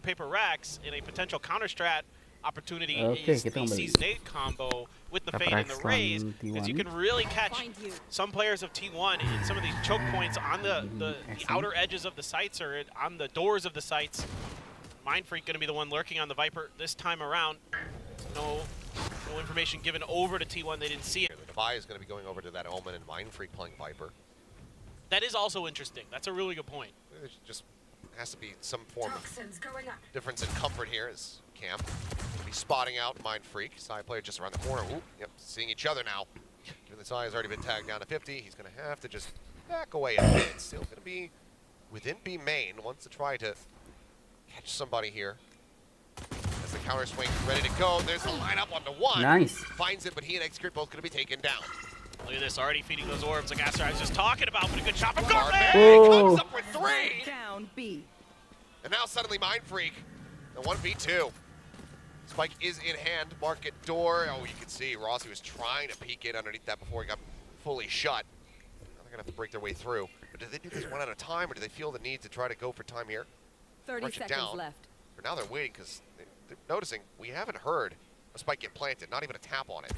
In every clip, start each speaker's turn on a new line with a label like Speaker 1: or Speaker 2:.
Speaker 1: PRX in a potential counter strat opportunity
Speaker 2: Oke,
Speaker 1: is
Speaker 2: kita
Speaker 1: the
Speaker 2: kembali.
Speaker 1: Seize Nade combo with the Fade and the
Speaker 2: PRX
Speaker 1: Raze,
Speaker 2: lawan
Speaker 1: because you
Speaker 2: T1.
Speaker 1: can really catch some players of T1 in some of these choke points on the outer edges of the sites or on the doors of the sites. Mindfreak going to be the one lurking on the Viper this time around. No information given over to T1. They didn't see it.
Speaker 3: The Devi is going to be going over to that Omen and Mindfreak playing Viper.
Speaker 1: That is also interesting. That's a really good point.
Speaker 3: There just has to be some form of difference in comfort here as Cam will be spotting out Mindfreak. Side player just around the corner. Ooh, yep, seeing each other now. Given the side has already been tagged down to 50, he's going to have to just back away a bit. Still going to be within B main. Wants to try to catch somebody here. As the counter swing ready to go. There's the lineup on the one.
Speaker 2: Nice.
Speaker 3: Finds it, but he and Xcrit both going to be taken down.
Speaker 1: Look at this, already feeding those orbs like Aster I was just talking about, but a good shot from
Speaker 3: Carpe
Speaker 1: Carpe!
Speaker 3: comes up with 3!
Speaker 4: Down B.
Speaker 3: And now suddenly Mindfreak, the 1v2. Spike is in hand, market door. Oh, you can see Rossi was trying to peek in underneath that before he got fully shut. Now they're gonna have to break their way through. But do they do this one at a time, or do they feel the need to try to go for time here?
Speaker 4: 30
Speaker 3: Rush it
Speaker 4: seconds
Speaker 3: down.
Speaker 4: left.
Speaker 3: For now they're waiting because they're noticing we haven't heard a spike get planted, not even a tap on it.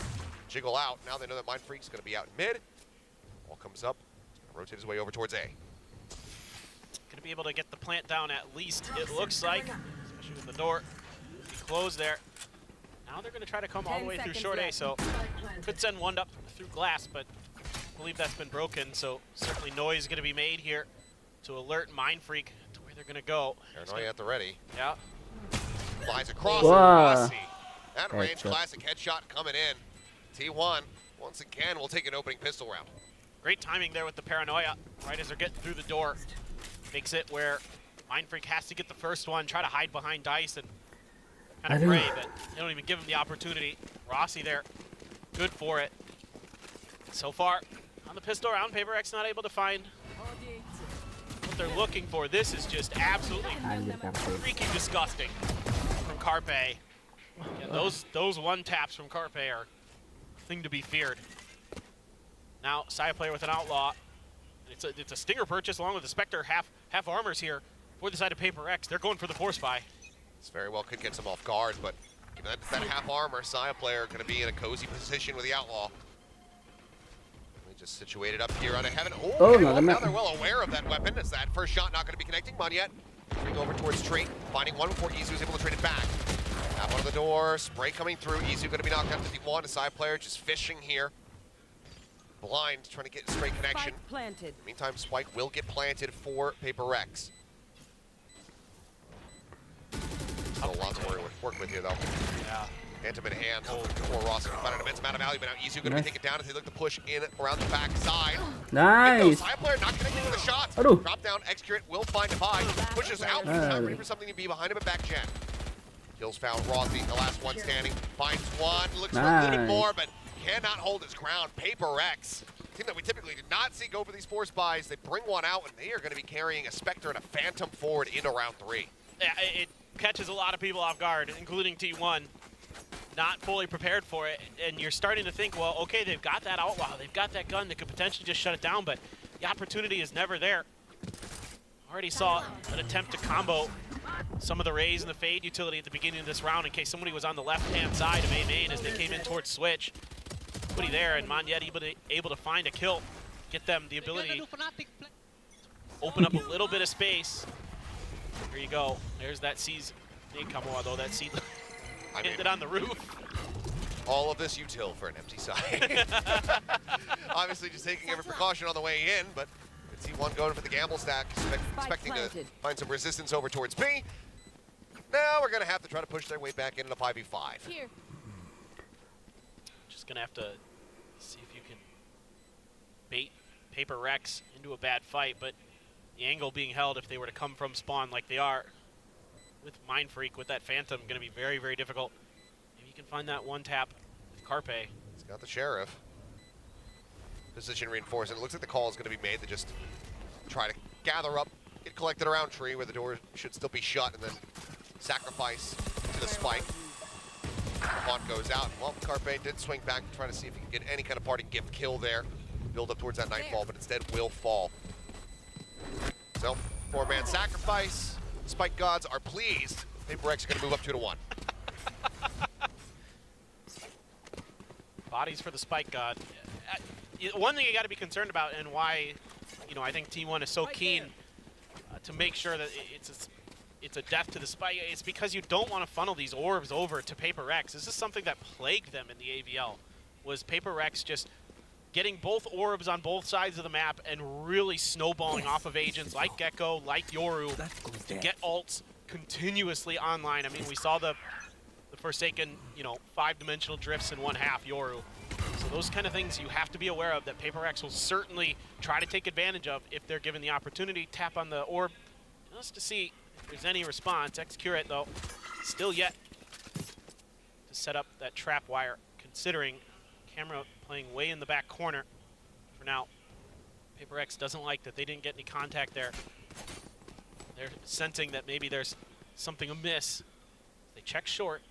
Speaker 3: Jiggle out, now they know that Mindfreak's gonna be out in mid. Ball comes up, he's gonna rotate his way over towards A.
Speaker 1: Gonna be able to get the plant down at least, it looks like, especially with the door be closed there. Now they're gonna try to come all the way through short A, so could send one up through glass, but I believe that's been broken, so certainly noise is gonna be made here to alert Mindfreak to where they're gonna go.
Speaker 3: Paranoia at the ready.
Speaker 1: Yeah.
Speaker 3: Flies across
Speaker 2: Wow.
Speaker 3: Rossi. That range
Speaker 2: Headshot.
Speaker 3: classic headshot coming in. T1, once again, will take an opening pistol round.
Speaker 1: Great timing there with the Paranoia, right as they're getting through the door. Makes it where Mindfreak has to get the first one, try to hide behind Dice and kind of pray, but they don't even give him the opportunity. Rossi there, good for it. So far, on the pistol round, PRX not able to find what they're looking for. This is just absolutely
Speaker 2: Anjir, Carpe.
Speaker 1: freaking disgusting from Carpe. Yeah, those one taps from Carpe are a thing to be feared. Now, side player with an Outlaw. It's a Stinger purchase along with the Spectre half armors here for the side of PRX. They're going for the Force Buy.
Speaker 3: This very well could get some off guard, but that half armor side player going to be in a cozy position with the Outlaw. We just situated up here on a heaven.
Speaker 2: Oh,
Speaker 3: Okay,
Speaker 2: no,
Speaker 3: well,
Speaker 2: the
Speaker 3: now they're well aware of that weapon. As that first shot not going to be connecting. Mon yet. Bring over towards Tree, finding one before Izu is able to trade it back. Tap on the door, spray coming through. Izu going to be knocked out to T1. A side player just fishing here. Blind, trying to get a straight connection.
Speaker 4: Spike planted.
Speaker 3: Meantime, Spike will get planted for PRX. Still a lot to work with here, though.
Speaker 1: Yeah.
Speaker 3: Phantom in hand for Ross. Found an immense amount of value, but now Izu going to be taken down as they look to push in around the back side.
Speaker 2: Nice.
Speaker 3: Side player not connecting with the shot.
Speaker 2: Aduh.
Speaker 3: Drop down, Xcrit will find Devi. Pushes out. Time ready for something to be behind him at back gen. Kills found Rossi, the last one standing. Finds one, looks for a little bit more, but cannot hold his ground. PRX, team that we typically did not see go for these force buys. They bring one out, and they are going to be carrying a Spectre and a Phantom forward into round 3.
Speaker 1: Yeah, it catches a lot of people off guard, including T1. Not fully prepared for it, and you're starting to think, well, okay, they've got that Outlaw, they've got that gun that could potentially just shut it down, but the opportunity is never there. Already saw an attempt to combo some of the Raze and the Fade utility at the beginning of this round in case somebody was on the left-hand side of A main as they came in towards Switch. Putty there, and Mon yet able to find a kill, get them the ability to open up a little bit of space. Here you go. There's that C's nade combo, although that C ended on the roof.
Speaker 3: All of this util for an empty side. Obviously just taking every precaution on the way in, but T1 going for the gamble stack, expecting to find some resistance over towards B. Now we're going to have to try to push their way back into the 5v5.
Speaker 4: Here.
Speaker 1: Just going to have to see if you can bait PRX into a bad fight, but the angle being held if they were to come from spawn like they are with Mindfreak, with that Phantom, going to be very, very difficult. Maybe you can find that one tap with Carpe.
Speaker 3: He's got the Sheriff. Position reinforced, and it looks like the call is going to be made to just try to gather up, get collected around Tree where the door should still be shut, and then sacrifice to the Spike. The Haunt goes out. Well, Carpe did swing back to try to see if he can get any kind of parting gift kill there. Build up towards that Nightfall, but instead will fall. So, 4-man sacrifice. Spike gods are pleased PRX are going to move up 2-1.
Speaker 1: Bodies for the spike god. One thing you got to be concerned about, and why, I think T1 is so keen to make sure that it's a death to the spike, is because you don't want to funnel these orbs over to PRX. This is something that plagued them in the AVL, was PRX just getting both orbs on both sides of the map and really snowballing off of agents like Gecko, like Yoru, to get ults continuously online. I mean, we saw the Forsaken, 5-dimensional drifts in one half, Yoru. So those kind of things you have to be aware of that PRX will certainly try to take advantage of if they're given the opportunity. Tap on the orb just to see if there's any response. X-Curate, though, still yet to set up that trap wire, considering camera playing way in the back corner for now. PRX doesn't like that they didn't get any contact there. They're sensing that maybe there's something amiss. They check short.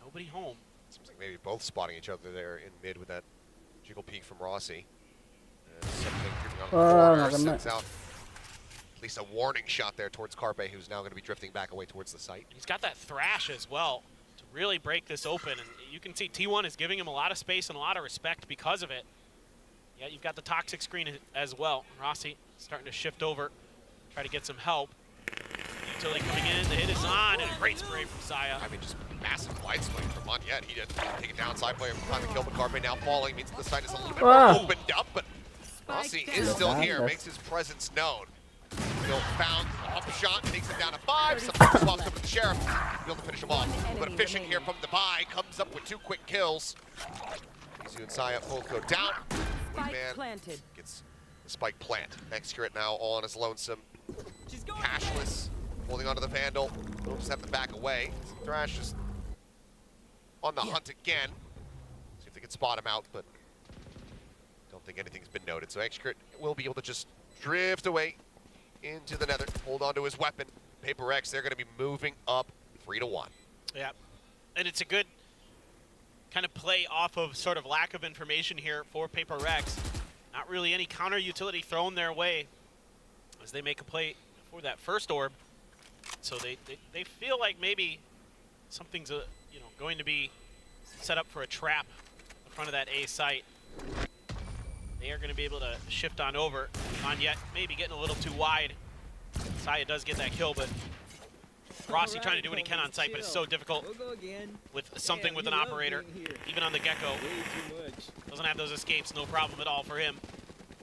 Speaker 1: Nobody home.
Speaker 3: Seems like maybe both spotting each other there in mid with that jiggle peek from Rossi. Something creeping on the corner, sends out at least a warning shot there towards Carpe, who's now going to be drifting back away towards the site.
Speaker 1: He's got that thrash as well to really break this open, and you can see T1 is giving him a lot of space and a lot of respect because of it. Yeah, you've got the toxic screen as well. Rossi starting to shift over, try to get some help. Utility coming in, the hit is on, and a great spray from Jaya.
Speaker 3: I mean, just massive wide swing from Monyet. He didn't take it down, side player behind the kill, but Carpe now falling, means the site is a little bit more opened up, but Rossi is still here, makes his presence known. Still found a up shot, takes him down to 5, sometimes swaps over to the Sheriff, be able to finish him off. But a fishing here from the buy, comes up with 2 quick kills. Izu and Jaya both go down. Man gets the spike plant. X-Curate now all on his lonesome. Cashless, holding onto the Vandal. They'll just have to back away. Thrash is on the hunt again. See if they can spot him out, but don't think anything's been noted. So X-Curate will be able to just drift away into the nether, hold onto his weapon. PRX, they're going to be moving up 3-1.
Speaker 1: Yeah, and it's a good kind of play off of sort of lack of information here for PRX. Not really any counter utility thrown their way as they make a play for that first orb. So they feel like maybe something's going to be set up for a trap in front of that A site. They are going to be able to shift on over. Monyet maybe getting a little too wide. Jaya does get that kill, but Rossi trying to do what he can on site, but it's so difficult with something with an operator, even on the Gecko. Doesn't have those escapes, no problem at all for him.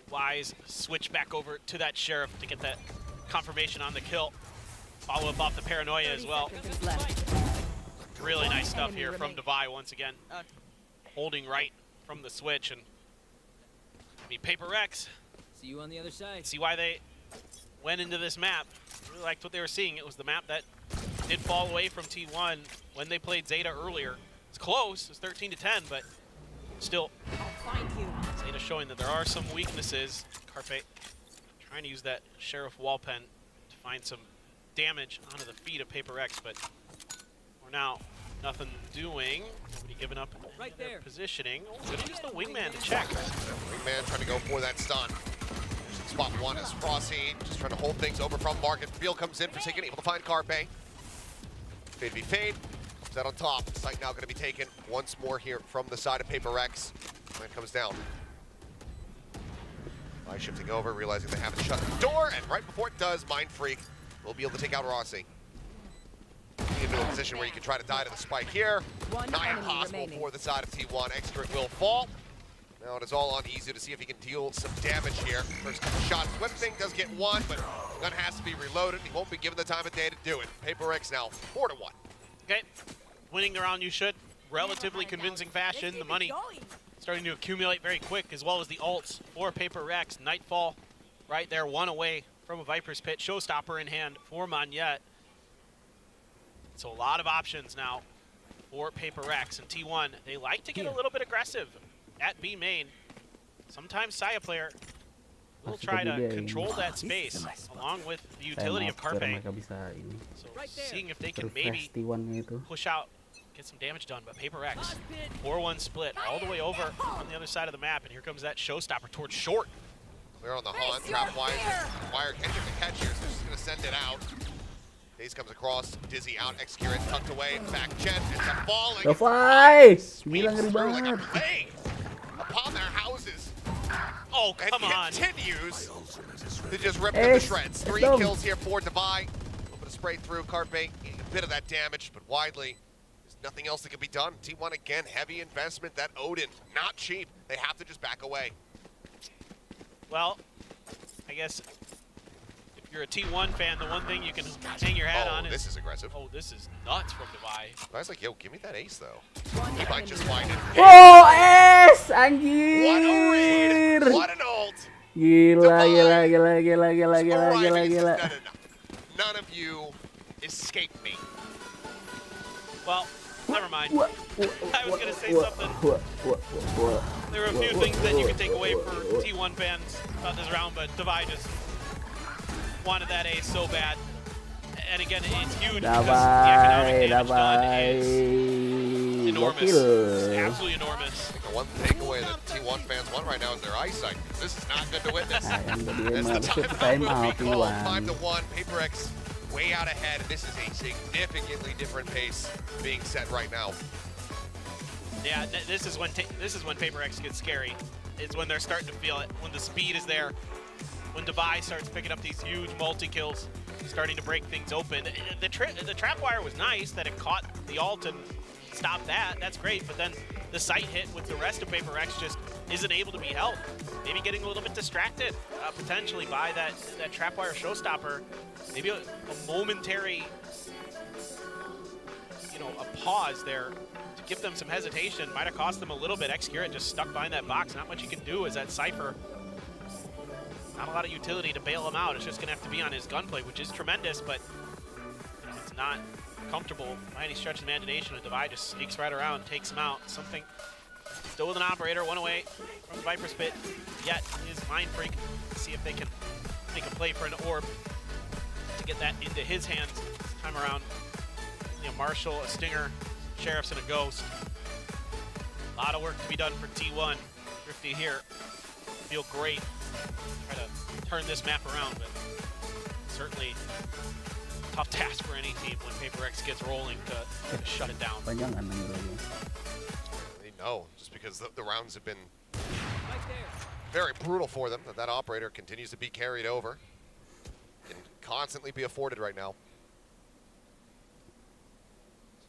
Speaker 1: Wise switch back over to that Sheriff to get that confirmation on the kill. Follow up off the paranoia as well. Really nice stuff here from Devi once again. Holding right from the switch, and I mean, PRX.
Speaker 2: See you on the other side.
Speaker 1: See why they went into this map. Really liked what they were seeing. It was the map that did fall away from T1 when they played Zeta earlier. It's close. It's 13-10, but still, Zeta showing that there are some weaknesses. Carpe trying to use that Sheriff wall pen to find some damage onto the feet of PRX, but we're now nothing doing. Nobody giving up
Speaker 2: right there.
Speaker 1: Positioning. Oh, gonna use the wingman to check.
Speaker 3: Wingman trying to go for that stun. Spot 1 is Rossi, just trying to hold things over from Market. Reveal comes in, Forsaken, able to find Carpe. Fade v fade, comes out on top. Site now going to be taken once more here from the side of PRX. When it comes down. By shifting over, realizing they haven't shut the door, and right before it does, Mind Freak will be able to take out Rossi. Into a position where you can try to die to the spike here. Not impossible for the side of T1. X-Curate will fall. Now it is all on Izu to see if he can deal some damage here. First couple shots. Whip thing does get 1, but gun has to be reloaded. He won't be given the time of day to do it. PRX now 4-1.
Speaker 1: Okay, winning the round you should. Relatively convincing fashion. The money starting to accumulate very quick, as well as the ults for PRX. Nightfall right there, 1 away from a Viper's Pit. Showstopper in hand for Monyet. So a lot of options now for PRX and T1. They like to get a little bit aggressive at B main. Sometimes Jaya player will try to control that space along with the utility of Carpe. So seeing if they can maybe push out, get some damage done. But PRX, 4-1 split all the way over on the other side of the map. And here comes that Showstopper towards short.
Speaker 3: Clear on the hunt, trap wire can't get the catch here, so just gonna send it out. Ace comes across, Dizzy out, X-Curate tucked away, back jet, ends up falling.
Speaker 2: The fly!
Speaker 3: Sweeps
Speaker 2: Gila ngeri
Speaker 3: through like a
Speaker 2: banget.
Speaker 3: plague upon their houses.
Speaker 1: Oh,
Speaker 3: And
Speaker 1: come on.
Speaker 3: continues to just rip them to
Speaker 2: Ace,
Speaker 3: shreds.
Speaker 2: it's
Speaker 3: 3
Speaker 2: done.
Speaker 3: kills here for Devi. A little bit of spray through, Carpe getting a bit of that damage, but widely, there's nothing else that can be done. T1 again, heavy investment. That Odin, not cheap. They have to just back away.
Speaker 1: Well, I guess if you're a T1 fan, the one thing you can hang your hat on is...
Speaker 3: this is aggressive.
Speaker 1: Oh, this is nuts from Devi.
Speaker 3: I was like, yo, give me that ace, though. He might just find it.
Speaker 2: Oh, es anjir.
Speaker 3: What a read! What an ult!
Speaker 2: Gila,
Speaker 3: Divine.
Speaker 2: gila.
Speaker 3: No. None of you escape me.
Speaker 1: Well, never mind. I was going to say something. There were a few things that you could take away for T1 fans about this round, but Devi just wanted that ace so bad. And again, it's huge because the economic damage done is enormous. It's absolutely enormous.
Speaker 3: The one takeaway that T1 fans want right now is their eyesight. This is not good to witness. As the timeout will be called 5-1. PRX way out ahead. This is a significantly different pace being set right now.
Speaker 1: Yeah, this is when PRX gets scary. It's when they're starting to feel it. When the speed is there. When Devi starts picking up these huge multi-kills, starting to break things open. The trapwire was nice that it caught the ult and stopped that. That's great, but then the sight hit with the rest of PRX just isn't able to be held. Maybe getting a little bit distracted, potentially by that trapwire showstopper. Maybe a momentary, a pause there to give them some hesitation. Might have cost them a little bit. X-Curate just stuck behind that box. Not much you can do as that Cypher. Not a lot of utility to bail him out. It's just going to have to be on his gunplay, which is tremendous, but it's not comfortable by any stretch of the imagination. And Devi just sneaks right around and takes him out. Something still with an operator, one away from the Viper's Pit. Yet is Mind Freak. See if they can make a play for an orb to get that into his hands this time around. Marshall, a Stinger, Sheriffs, and a Ghost. A lot of work to be done for T1. Thrifty here. Feel great. Try to turn this map around, but certainly a tough task for any team when PRX gets rolling to shut it down.
Speaker 3: They know, just because the rounds have been very brutal for them, that operator continues to be carried over. Can constantly be afforded right now.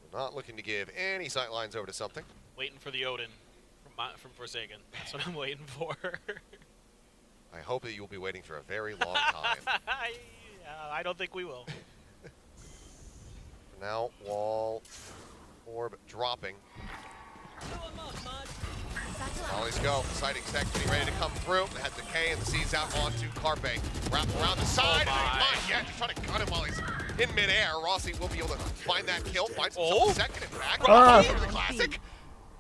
Speaker 3: So not looking to give any sight lines over to something.
Speaker 1: Waiting for the Odin from Forsaken. That's what I'm waiting for.
Speaker 3: I hope that you'll be waiting for a very long time.
Speaker 1: I don't think we will.
Speaker 3: Now, wall, orb dropping. Volleys go. Sighting Tech getting ready to come through. They had the K and the C's out onto Carpe. Wrap around the side. Yeah, just trying to cut him while he's in midair. Rossi will be able to find that kill. Finds himself a second in back. Rossi over the classic.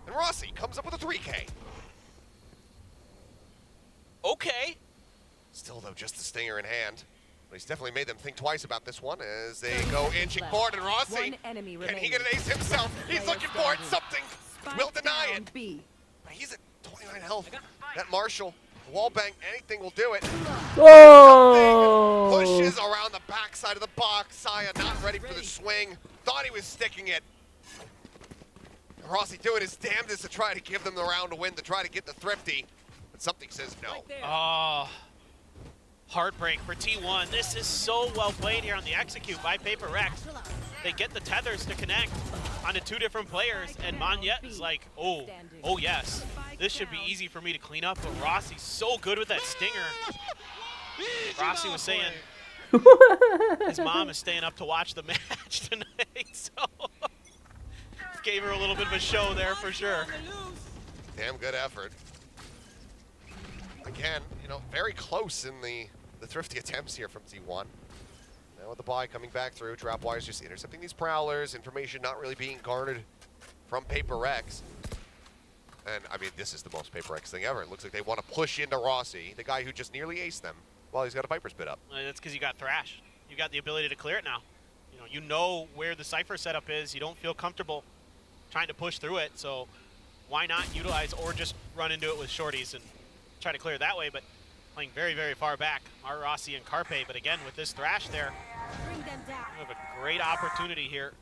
Speaker 3: And Rossi comes up with a 3K.
Speaker 1: Okay.
Speaker 3: Still, though, just the Stinger in hand. But he's definitely made them think twice about this one as they go inching forward. And Rossi, can he get an ace himself? He's looking for it. Something will deny it. He's at 29 health. That Marshall, wallbang, anything will do it.
Speaker 2: Oh!
Speaker 3: Pushes around the backside of the box. Saya not ready for the swing. Thought he was sticking it. And Rossi doing his damnedest to try to give them the round to win, to try to get the thrifty. But something says no.
Speaker 1: Oh, heartbreak for T1. This is so well played here on the execute by PRX. They get the tethers to connect onto 2 different players, and Monyet is like, oh yes, this should be easy for me to clean up. But Rossi's so good with that Stinger. Rossi was saying his mom is staying up to watch the match tonight, so gave her a little bit of a show there for sure.
Speaker 3: Damn good effort. Again, very close in the thrifty attempts here from T1. Now with the buy coming back through, Trapwire's just intercepting these prowlers, information not really being garnered from PRX. And I mean, this is the most PRX thing ever. It looks like they want to push into Rossi, the guy who just nearly aced them while he's got a Viper's Pit up.
Speaker 1: That's because you got Thrash. You got the ability to clear it now. You know where the Cypher setup is. You don't feel comfortable trying to push through it, so why not utilize or just run into it with shorties and try to clear it that way, but playing very, very far back are Rossi and Carpe, but again, with this Thrash there, Kind of a great opportunity here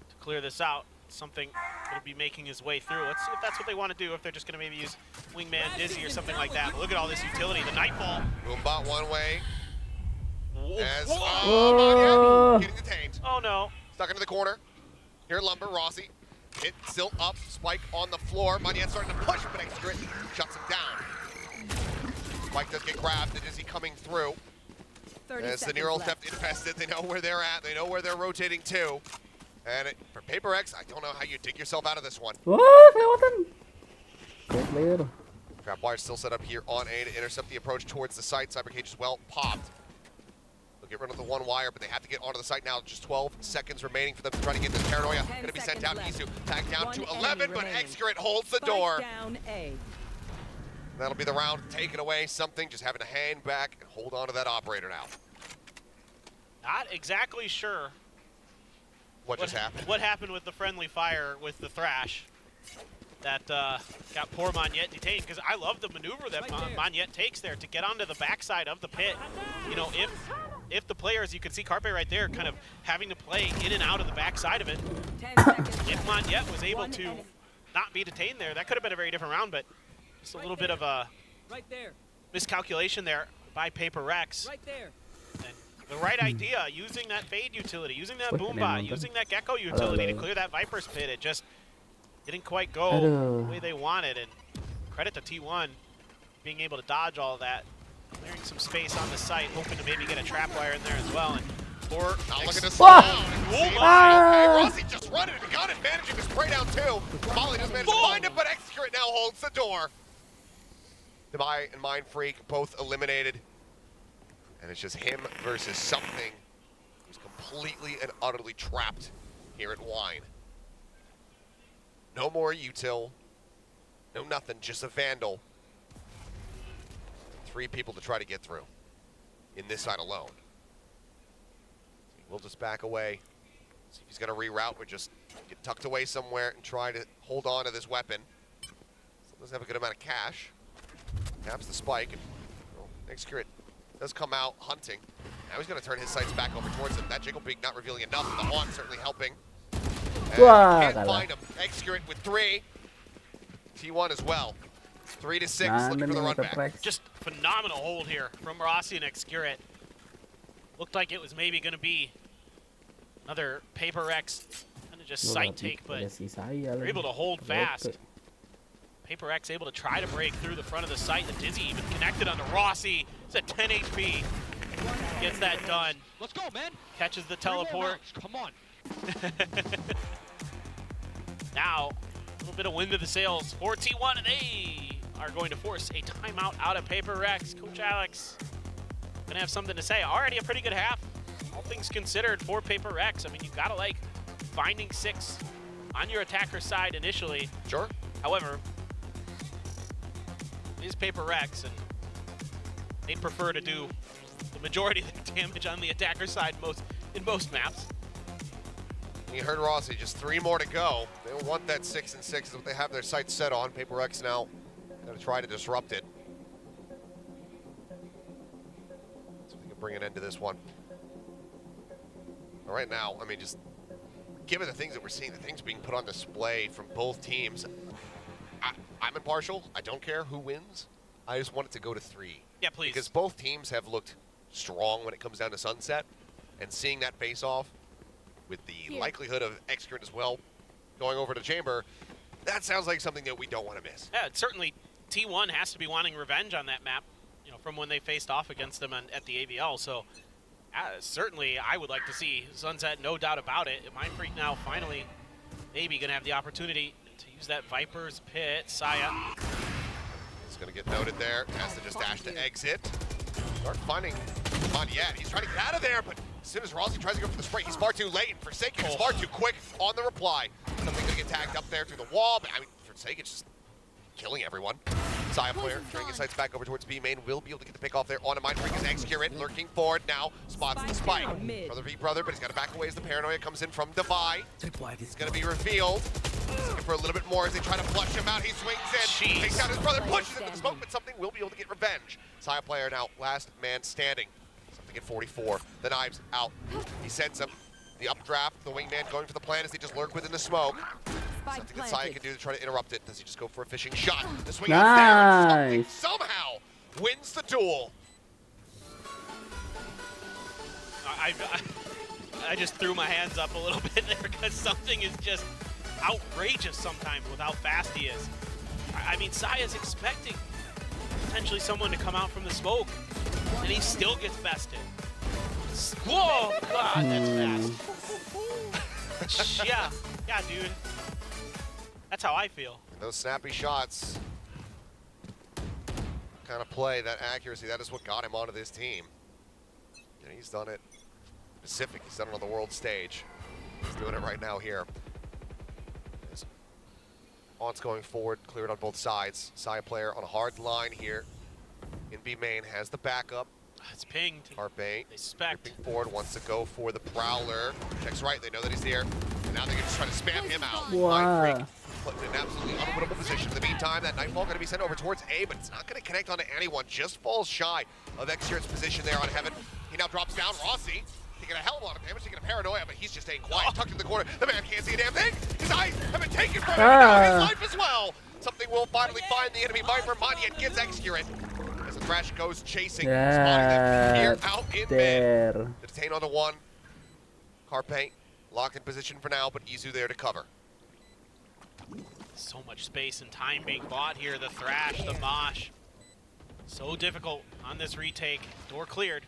Speaker 1: to clear this out. Something that'll be making his way through. Let's see if that's what they want to do, if they're just going to maybe use Wingman Dizzy or something like that. But look at all this utility. The Nightfall.
Speaker 3: Boombot one way. As,
Speaker 2: Whoa.
Speaker 3: getting detained.
Speaker 1: Oh, no.
Speaker 3: Stuck into the corner. Here, Lumber, Rossi. Hit, still up, Spike on the floor. Monyet starting to push, but Extra shuts him down. Spike does get grabbed. The Dizzy coming through. As the neural theft infested, they know where they're at. They know where they're rotating to. And for Paper X, I don't know how you dig yourself out of this one.
Speaker 2: Wah, kelewatan. Clear.
Speaker 3: Trap wire still set up here on A to intercept the approach towards the site. Cyber Cage as well popped. They'll get rid of the one wire, but they have to get onto the site now. Just 12 seconds remaining for them to try to get this Paranoia. Going to be sent down. Isu tagged down to 11, but Excurrent holds the door.
Speaker 4: Down A.
Speaker 3: That'll be the round. Take it away. Something just having to hang back and hold on to that operator now.
Speaker 1: Not exactly sure
Speaker 3: What just happened?
Speaker 1: What happened with the friendly fire with the Thrash that got poor Monyet detained, because I love the maneuver that Monyet takes there to get onto the backside of the pit. You know, if the players, you can see Carpe right there kind of having to play in and out of the backside of it.
Speaker 4: 10 seconds.
Speaker 1: If Monyet was able to not be detained there, that could have been a very different round, but just a little bit of a
Speaker 4: Right there.
Speaker 1: miscalculation there by Paper X.
Speaker 4: Right there.
Speaker 1: And the right idea, using that Fade utility, using that
Speaker 2: Wait,
Speaker 1: Boombot, using that Gecko utility to clear that Viper's pit. It just didn't quite go the way they wanted, and credit to T1 being able to dodge all of that, clearing some space on the site, hoping to maybe get a trap wire in there as well. And or
Speaker 3: Now look at this.
Speaker 2: Ah!
Speaker 3: Okay, Rossi just running and got it, managing to spray down too. Molly does manage to find it, but Excurrent now holds the door. Devi and Mind Freak both eliminated. And it's just him versus something who's completely and utterly trapped here at Wine. No more util. No nothing, just a Vandal. 3 people to try to get through in this side alone. We'll just back away. See if he's going to reroute or just get tucked away somewhere and try to hold on to this weapon. Still does have a good amount of cash. Taps the spike. And, well, Excurrent does come out hunting. Now he's going to turn his sights back over towards him. That Jiggle Beak not revealing enough. The Haunt certainly helping. And can't find him. Excurrent with 3. T1 as well. 3 to 6 looking for the run back.
Speaker 1: just phenomenal hold here from Rossi and Excurrent. Looked like it was maybe going to be another Paper X kind of just sight take, but they're able to hold fast. Paper X able to try to break through the front of the site. The Dizzy even connected onto Rossi. It's at 10 HP. Gets that done.
Speaker 5: Let's go, man.
Speaker 1: Catches the teleport.
Speaker 5: Come on.
Speaker 1: Now, a little bit of wind to the sails for T1, and they are going to force a timeout out of Paper X. Coach Alex gonna have something to say. Already a pretty good half, all things considered, for Paper X. I mean, you gotta like finding 6 on your attacker side initially.
Speaker 3: Sure.
Speaker 1: However, it is Paper X, and they prefer to do the majority of the damage on the attacker side in most maps.
Speaker 3: You heard Rossi, just 3 more to go. They want that 6 and 6 is what they have their sights set on. Paper X now gonna try to disrupt it. So we can bring an end to this one. All right now, I mean, just given the things that we're seeing, the things being put on display from both teams, I'm impartial. I don't care who wins. I just want it to go to 3.
Speaker 1: Yeah, please.
Speaker 3: Because both teams have looked strong when it comes down to Sunset, and seeing that face-off with the likelihood of Excurrent as well going over to Chamber, that sounds like something that we don't want to miss.
Speaker 1: Yeah, certainly T1 has to be wanting revenge on that map, you know, from when they faced off against them at the AVL. So certainly I would like to see Sunset, no doubt about it. Mind Freak now finally maybe going to have the opportunity to use that Viper's Pit. Saya.
Speaker 3: It's going to get noted there. Has to just dash to exit. Start finding Monyet. He's trying to get out of there, but as soon as Rossi tries to go for the spray, he's far too late, and Forsaken is far too quick on the reply. Something going to get tagged up there through the wall, but I mean, Forsaken's just killing everyone. Saya player turning his sights back over towards B main, will be able to get the pick off there on a Mind Freak as Excurrent lurking forward now, spots the spike. Brother V brother, but he's got to back away as the Paranoia comes in from Devi. It's going to be revealed. He's looking for a little bit more as they try to flush him out. He swings in, takes out his brother, pushes into the smoke, but something will be able to get revenge. Saya player now last man standing. to get 44. The knives out. He sends him. The updraft, the wingman going for the plan as they just lurk within the smoke. Something that Jaya can do to try to interrupt it. Does he just go for a fishing shot? The swing out there, and somehow wins the duel.
Speaker 1: I just threw my hands up a little bit there because something is just outrageous sometimes with how fast he is. I mean, Saya's expecting potentially someone to come out from the smoke, and he still gets bested. Whoa, God, that's fast. Yeah, dude. That's how I feel.
Speaker 3: Those snappy shots, kind of play, that accuracy, that is what got him onto this team. And he's done it Pacific, he's done it on the world stage. He's doing it right now here. Aunt's going forward, cleared on both sides. Saya player on a hard line here. In B main has the backup.
Speaker 1: It's pinged.
Speaker 3: Carpe,
Speaker 1: They suspect.
Speaker 3: ripping forward, wants to go for the Prowler. Checks right, they know that he's here. And now they can just try to spam him out.
Speaker 2: Wow.
Speaker 3: Put in an absolutely unwinnable position. In the meantime, that Nightfall going to be sent over towards A, but it's not going to connect onto anyone. Just falls shy of Xshirt's position there on Heaven. He now drops down. Rossi taking a hell of a lot of damage, taking a paranoia, but he's just staying quiet, tucked in the corner. The man can't see a damn thing. His eyes have been taken from him. Now his life as well. Something will finally find the enemy Viper. Manya gets Xshirт. As the Thrash goes chasing, spotting them here out in mid. The detain onto one. Carpe locked in position for now, but Izu there to cover.
Speaker 1: So much space and time being bought here. The Thrash, the Mosh. So difficult on this retake. Door cleared.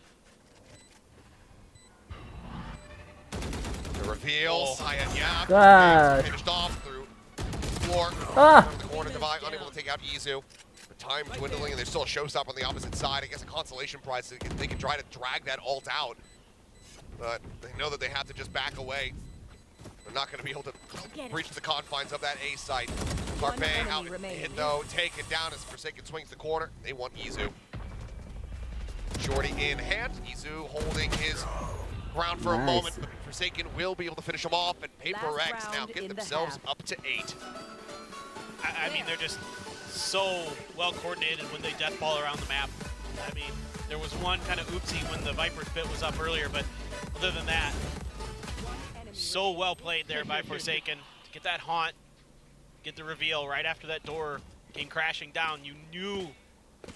Speaker 3: The reveal, Saya, finished off through floor. The corner divide, unable to take out Izu. The time dwindling, and there's still a showstopper on the opposite side. I guess a consolation prize, so they can try to drag that ult out. But they know that they have to just back away. They're not going to be able to breach the confines of that A site. Carpe out, hit though, taken down as Forsaken swings the corner. They want Izu. Shorty in hand. Izu holding his ground for a moment, but Forsaken will be able to finish him off, and PRX now get themselves up to 8.
Speaker 1: I mean, they're just so well coordinated when they death ball around the map. I mean, there was one kind of oopsie when the Viper's bit was up earlier, but other than that, so well played there by Forsaken to get that haunt, get the reveal right after that door came crashing down. You knew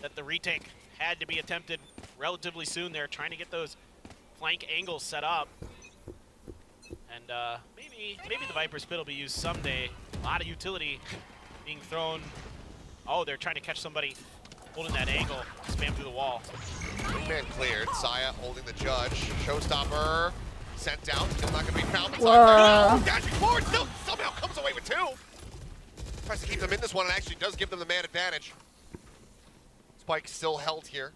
Speaker 1: that the retake had to be attempted relatively soon there, trying to get those flank angles set up. And maybe the Viper's pit will be used someday. A lot of utility being thrown. Oh, they're trying to catch somebody holding that angle, spam through the wall.
Speaker 3: Man cleared. Saya holding the judge. Showstopper sent down. Still not going to be found. Dashing forward, still somehow comes away with 2. Tries to keep them in this one and actually does give them the man advantage. Spike still held here.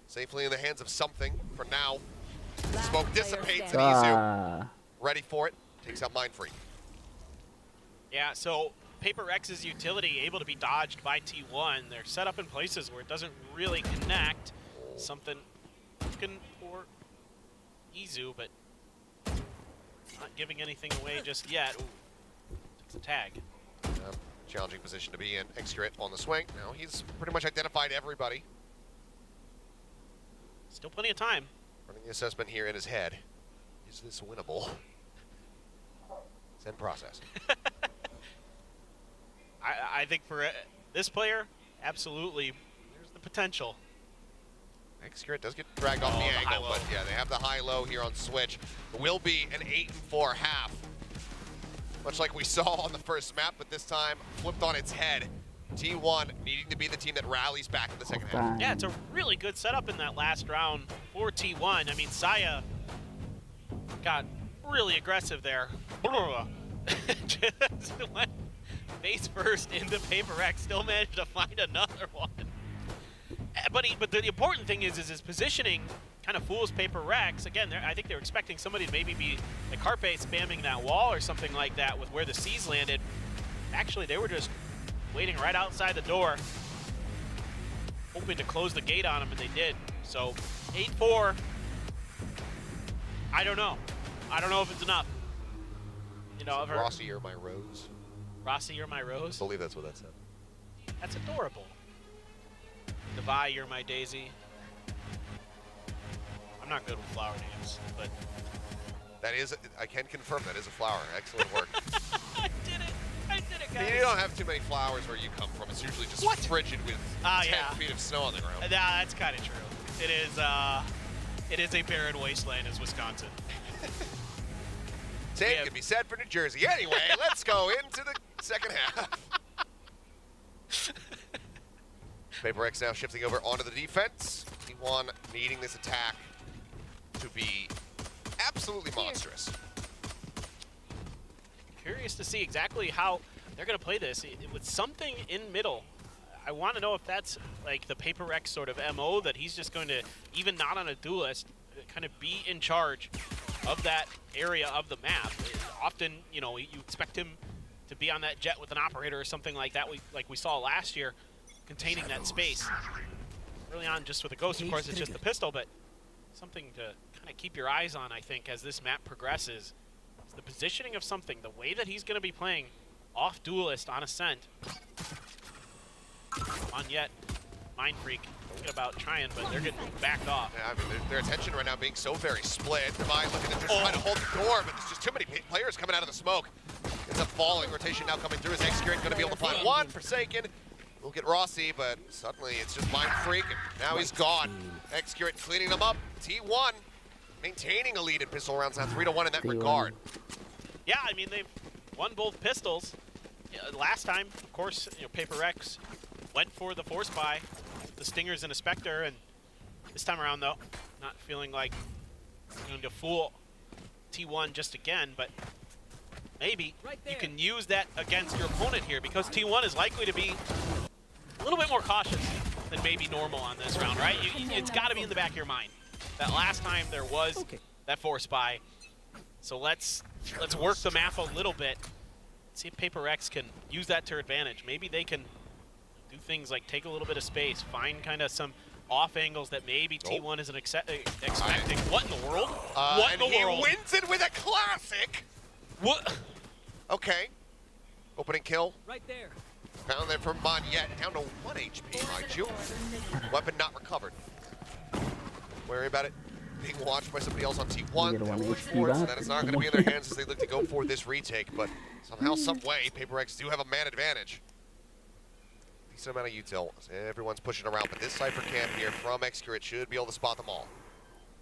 Speaker 3: Safely in the hands of something for now. Smoke dissipates and Izu ready for it. Takes out Mindfreak.
Speaker 1: Yeah, so PRX's utility able to be dodged by T1. They're set up in places where it doesn't really connect. Something looking for Izu, but not giving anything away just yet. Ooh, takes a tag.
Speaker 3: Challenging position to be in. Xshirт on the swing. Now he's pretty much identified everybody.
Speaker 1: Still plenty of time.
Speaker 3: Running the assessment here in his head. Is this winnable? It's in process.
Speaker 1: I think for this player, absolutely, there's the potential.
Speaker 3: Xshirт does get dragged off the angle, but yeah, they have the high-low here on Switch. It will be an 8-4 half. Much like we saw on the first map, but this time flipped on its head. T1 needing to be the team that rallies back in the second half.
Speaker 1: Yeah, it's a really good setup in that last round for T1. I mean, Saya got really aggressive there. Just went face first into PRX, still managed to find another one. But the important thing is his positioning kind of fools PRX. Again, I think they were expecting somebody to maybe be like Carpe spamming that wall or something like that with where the C's landed. Actually, they were just waiting right outside the door, hoping to close the gate on him, and they did. So 8-4. I don't know. I don't know if it's enough. You know,
Speaker 3: Rossi, you're my rose.
Speaker 1: Rossi, you're my rose.
Speaker 3: I believe that's what that said.
Speaker 1: That's adorable. Devi, you're my daisy. I'm not good with flower names, but
Speaker 3: That is, I can confirm that is a flower. Excellent work.
Speaker 1: I did it. I did it, guys.
Speaker 3: You don't have too many flowers where you come from. It's usually just frigid with 10 feet of snow on the ground.
Speaker 1: That's kind of true. It is a barren wasteland as Wisconsin.
Speaker 3: Same can be said for New Jersey. Anyway, let's go into the second half. PRX now shifting over onto the defense. T1 needing this attack to be absolutely monstrous.
Speaker 1: Curious to see exactly how they're going to play this. With something in middle, I want to know if that's like the PRX sort of MO, that he's just going to, even not on a duelist, kind of be in charge of that area of the map. Often, you know, you expect him to be on that jet with an operator or something like that, like we saw last year, containing that space. Early on, just with a Ghost, of course, it's just the pistol, but something to kind of keep your eyes on, I think, as this map progresses. It's the positioning of something, the way that he's going to be playing off duelist on Ascent. On yet, Mind Freak thinking about trying, but they're getting backed off.
Speaker 3: Yeah, I mean, their attention right now being so very split. Divine looking to just try to hold the door, but there's just too many players coming out of the smoke. It's a falling rotation now coming through. Is X-Kieran going to be able to find one? Forsaken. We'll get Rossi, but suddenly it's just Mind Freak, and now he's gone. X-Kieran cleaning them up. T1 maintaining a lead in pistol rounds, now 3-1 in that regard.
Speaker 1: Yeah, I mean, they've won both pistols. Last time, of course, you know, PRX went for the force buy, the Stingers and a Spectre, and this time around, though, not feeling like going to fool T1 just again, but maybe you can use that against your opponent here, because T1 is likely to be a little bit more cautious than maybe normal on this round, right? It's got to be in the back of your mind that last time there was that force buy. So let's work the map a little bit. See if PRX can use that to their advantage. Maybe they can do things like take a little bit of space, find kind of some off angles that maybe T1 isn't expecting. What in the world? What in the world?
Speaker 3: He wins it with a classic.
Speaker 1: What?
Speaker 3: Okay. Opening kill.
Speaker 4: Right there.
Speaker 3: Found there from Monyet, down to 1 HP, mind you. Weapon not recovered. Worry about it being watched by somebody else on T1. So that is not going to be in their hands as they look to go for this retake, but somehow, some way, PRX do have a man advantage. Decent amount of util. Everyone's pushing around, but this Cypher camp here from X-Kieran should be able to spot them all.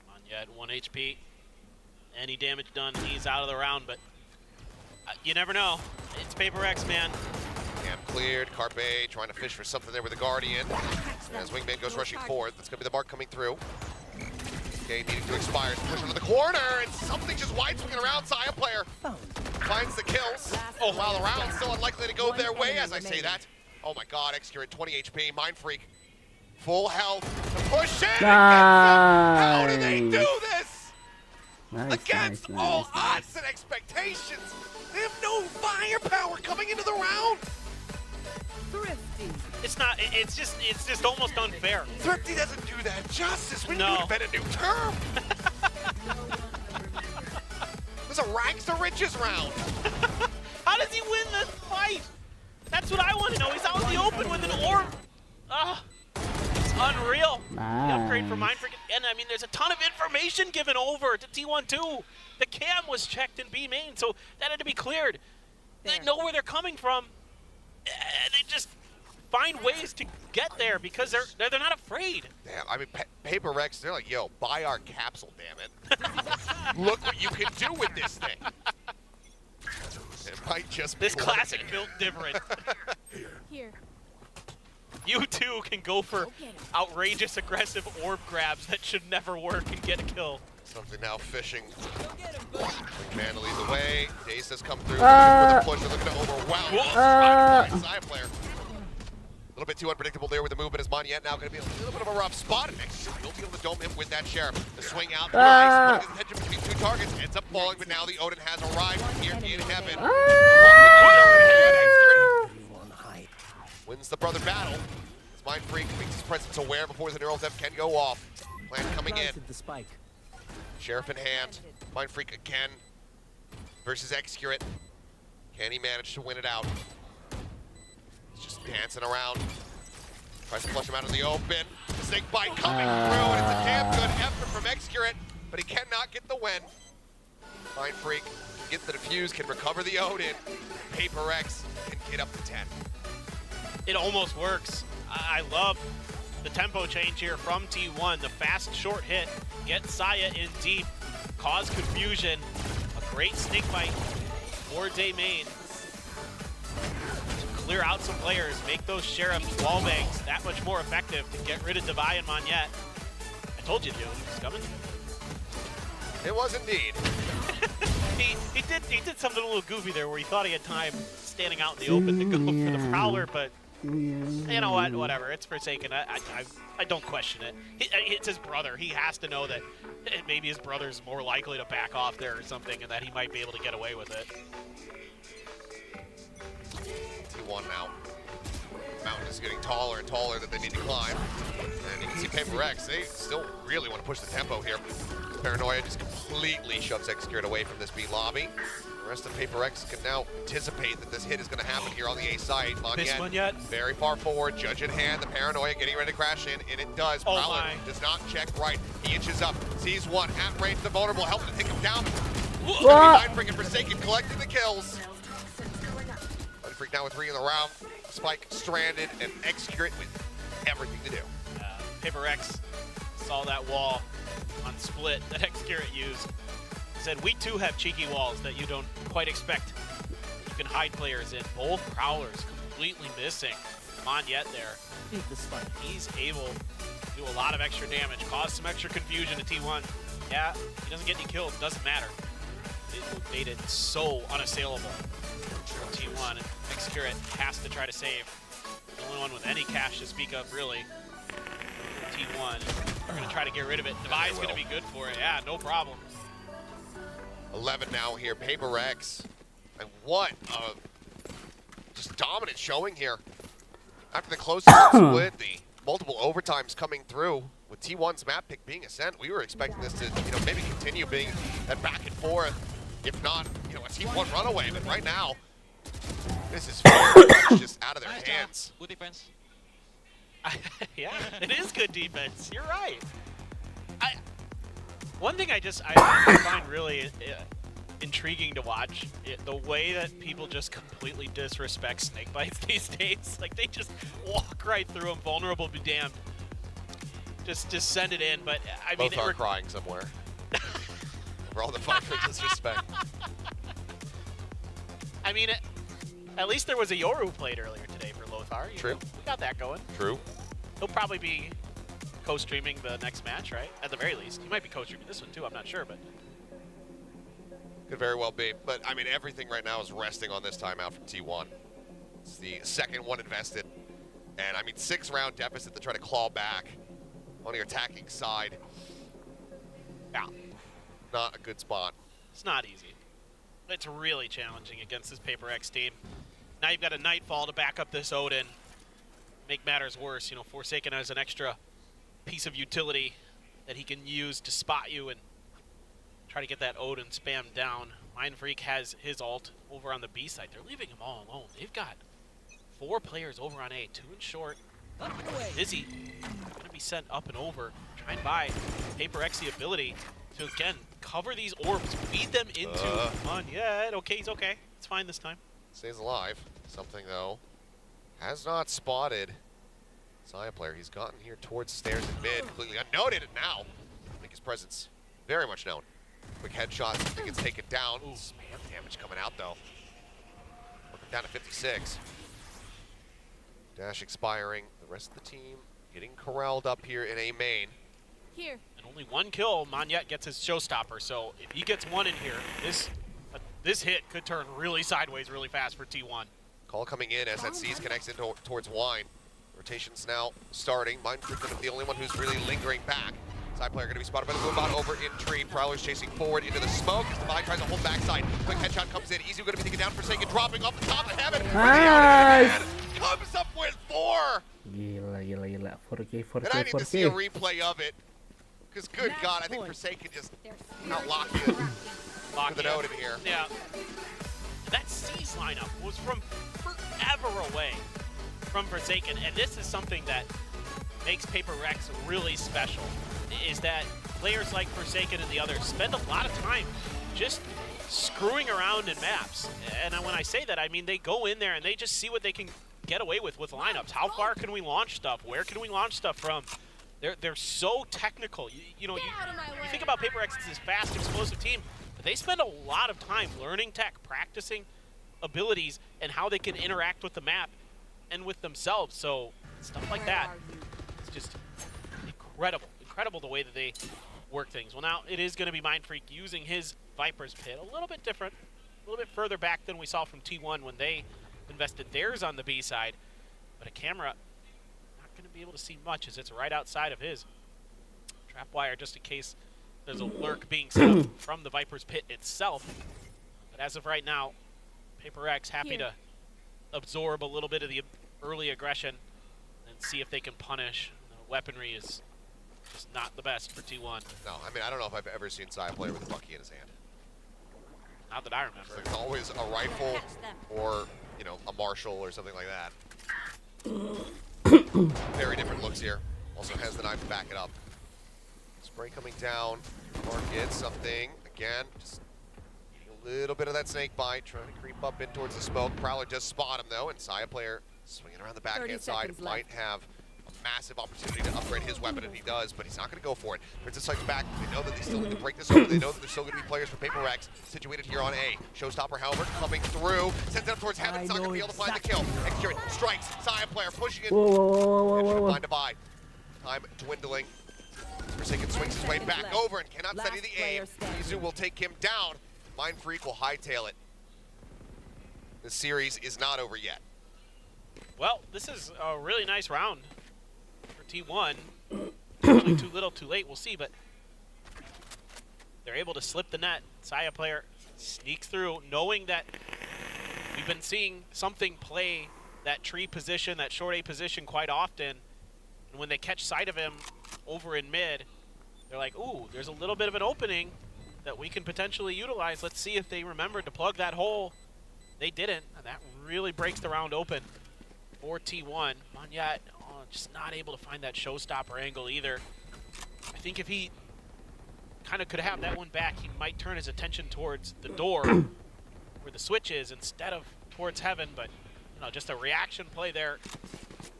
Speaker 1: Monyet, 1 HP. Any damage done, he's out of the round, but you never know. It's PRX, man.
Speaker 3: Camp cleared. Carpe trying to fish for something there with the Guardian. As Wingman goes rushing forward, that's going to be the mark coming through. Okay, needing to expire. Push into the corner, and something just wide swinging around. Saya player finds the kills. Oh, while the round's still unlikely to go their way as I say that. Oh my god, X-Kieran 20 HP. Mind Freak. Full health. The push in. How do they do this? Against all odds and expectations. They have no firepower coming into the round.
Speaker 4: Thrifty.
Speaker 1: It's not. It's just almost unfair.
Speaker 3: Thrifty doesn't do that justice. We need to invent a new term. It was a rags to riches round.
Speaker 1: How does he win this fight? That's what I want to know. He's out in the open with an orb. It's unreal. The upgrade for Mind Freak. And I mean, there's a ton of information given over to T1 too. The cam was checked in B main, so that had to be cleared. They know where they're coming from. They just find ways to get there because they're not afraid.
Speaker 3: Damn, I mean, PRX, they're like, yo, buy our capsule, damn it. Look what you can do with this thing. It might just be
Speaker 1: this classic built different.
Speaker 4: Here.
Speaker 1: You too can go for outrageous aggressive orb grabs that should never work and get a kill.
Speaker 3: Something now fishing. Man to lead the way. Dace has come through. For the push, they're looking to overwhelm. Side player. A little bit too unpredictable there with the movement as Monyet now going to be a little bit of a rough spot. And next, he'll be able to dome him with that Sheriff. The swing out, nice, putting his attention between two targets, ends up falling, but now the Odin has arrived here in heaven. Wins the brother battle. As Mind Freak makes his presence aware before the neural depth can go off. Plan coming in. Sheriff in hand. Mind Freak again versus X-Kieran. Can he manage to win it out? He's just dancing around. Tries to flush him out in the open. Snake bite coming through, and it's a damn good effort from Excurate, but he cannot get the win. Mind Freak can get the defuse, can recover the Odin. PRX can get up to 10.
Speaker 1: It almost works. I love the tempo change here from T1. The fast, short hit, get Saya in deep, cause confusion. A great snake bite for Daymain. Clear out some players, make those Sheriff's wall bangs that much more effective to get rid of Devi and Monyet. I told you, dude, he was coming.
Speaker 3: It was indeed.
Speaker 1: he did something a little goofy there where he thought he had time standing out in the open to go for the Prowler, but you know what, whatever, it's Forsaken. I don't question it. It's his brother. He has to know that maybe his brother's more likely to back off there or something and that he might be able to get away with it.
Speaker 3: T1 now. Mountain is getting taller and taller that they need to climb. And you can see PRX, they still really want to push the tempo here. Paranoia just completely shoves Excurate away from this B lobby. The rest of PRX can now anticipate that this hit is going to happen here on the A side. Monyet very far forward, judge in hand. The Paranoia getting ready to crash in, and it does.
Speaker 1: Oh
Speaker 3: Prowler does not check right. He inches up, sees one at range. The vulnerable helping to take him down. Mind Freak and Forsaken collecting the kills. Mind Freak now with 3 in the round. Spike stranded, and Excurate with everything to do.
Speaker 1: PRX saw that wall on split that Excurate used. Said, we too have cheeky walls that you don't quite expect. You can hide players in. Both Prowlers completely missing. Monyet there. He's able to do a lot of extra damage, cause some extra confusion to T1. Yeah, he doesn't get any kills, doesn't matter. It made it so unassailable for T1, and Excurate has to try to save. The only one with any cash to speak of, really. T1. We're going to try to get rid of it. Devi's going to be good for it. Yeah, no problem.
Speaker 3: 11 now here, PRX. And what a just dominant showing here. After the closest split, the multiple overtimes coming through, with T1's map pick being Ascent, we were expecting this to, maybe continue being that back and forth, if not, a T1 runaway. But right now, this is very much just out of their hands.
Speaker 5: Good defense.
Speaker 1: Yeah, it is good defense. You're right. One thing I find really intriguing to watch, the way that people just completely disrespect snake bites these days. Like, they just walk right through them, vulnerable be damned. Just send it in, but I mean...
Speaker 3: Both are crying somewhere. For all the fun for disrespect.
Speaker 1: I mean, at least there was a Yoru played earlier today for Lothar.
Speaker 3: True.
Speaker 1: We got that going.
Speaker 3: True.
Speaker 1: He'll probably be co-streaming the next match, right? At the very least. He might be co-streaming this one too, I'm not sure, but...
Speaker 3: Could very well be. But, I mean, everything right now is resting on this timeout from T1. It's the second one invested. And, I mean, 6-round deficit to try to claw back on your attacking side. Yeah. Not a good spot.
Speaker 1: It's not easy. It's really challenging against this PRX team. Now you've got a Nightfall to back up this Odin. Make matters worse, Forsaken has an extra piece of utility that he can use to spot you and try to get that Odin spammed down. Mind Freak has his ult over on the B side. They're leaving him all alone. They've got 4 players over on A, 2 in short. Dizzy going to be sent up and over. Try and buy PRX the ability to, again, cover these orbs, feed them into Monyet. Okay, he's okay. It's fine this time.
Speaker 3: Stays alive. Something, though, has not spotted Saya player. He's gotten here towards stairs and mid, completely unnoted, and now I think his presence very much known. Quick headshot, I think it's taken down. Spam damage coming out, though. Looking down to 56. Dash expiring. The rest of the team getting corralled up here in A main.
Speaker 4: Here.
Speaker 1: And only 1 kill, Monyet gets his showstopper. So if he gets 1 in here, this hit could turn really sideways really fast for T1.
Speaker 3: Call coming in as that C's connects in towards Wine. Rotations now starting. Mind Freak going to be the only one who's really lingering back. Side player going to be spotted by the Boombot over in tree. Prowler's chasing forward into the smoke. Divide tries to hold backside. Quick headshot comes in. Easy going to be taken down. Forsaken dropping off the top of heaven.
Speaker 2: Nice.
Speaker 3: Comes up with 4.
Speaker 2: Gila. 4K.
Speaker 3: And I need to see a replay of it. Because good God, I think Forsaken just outlocked you with an node in here.
Speaker 1: Yeah. That C's lineup was from forever away from Forsaken, and this is something that makes PRX really special is that players like Forsaken and the others spend a lot of time just screwing around in maps. And when I say that, I mean they go in there and they just see what they can get away with lineups. How far can we launch stuff? Where can we launch stuff from? They're so technical. You think about PRX as this fast, explosive team, but they spend a lot of time learning tech, practicing abilities, and how they can interact with the map and with themselves. So stuff like that, it's just incredible the way that they work things. Well, now it is going to be Mindfreak using his Viper's Pit, a little bit different, a little bit further back than we saw from T1 when they invested theirs on the B side, but a camera not going to be able to see much as it's right outside of his. Trapwire just in case there's a lurk being set up from the Viper's Pit itself. But as of right now, PRX happy to absorb a little bit of the early aggression and see if they can punish. The weaponry is just not the best for T1.
Speaker 3: No, I mean, I don't know if I've ever seen Sai play with a Bucky in his hand.
Speaker 1: Not that I remember.
Speaker 3: There's always a rifle or, you know, a Marshall or something like that. Very different looks here. Also has the knife to back it up. Spray coming down. Mark gets something. Again, just a little bit of that snake bite, trying to creep up in towards the smoke. Prowler does spot him, though, and Saya player swinging around the backhand side might have a massive opportunity to upgrade his weapon, and he does, but he's not going to go for it. Princess Sight's back. They know that they still need to break this open. They know that there's still going to be players for PRX situated here on A. Showstopper Helmet coming through. Sends it up towards Heaven. It's not going to be able to find the kill. And KIRI strikes. Saya player pushing it.
Speaker 2: Whoa.
Speaker 3: Find a buy. Time dwindling. Forsaken swings his way back over and cannot study the aim. Izu will take him down. Mindfreak will hightail it. The series is not over yet.
Speaker 1: Well, this is a really nice round for T1. Usually too little, too late, we'll see, but they're able to slip the net. Saya player sneaks through, knowing that we've been seeing something play that tree position, that short A position quite often. And when they catch sight of him over in mid, they're like, ooh, there's a little bit of an opening that we can potentially utilize. Let's see if they remember to plug that hole. They didn't, and that really breaks the round open for T1. Monyet just not able to find that showstopper angle either. I think if he kind of could have that one back, he might turn his attention towards the door where the switch is instead of towards Heaven, but you know, just a reaction play there.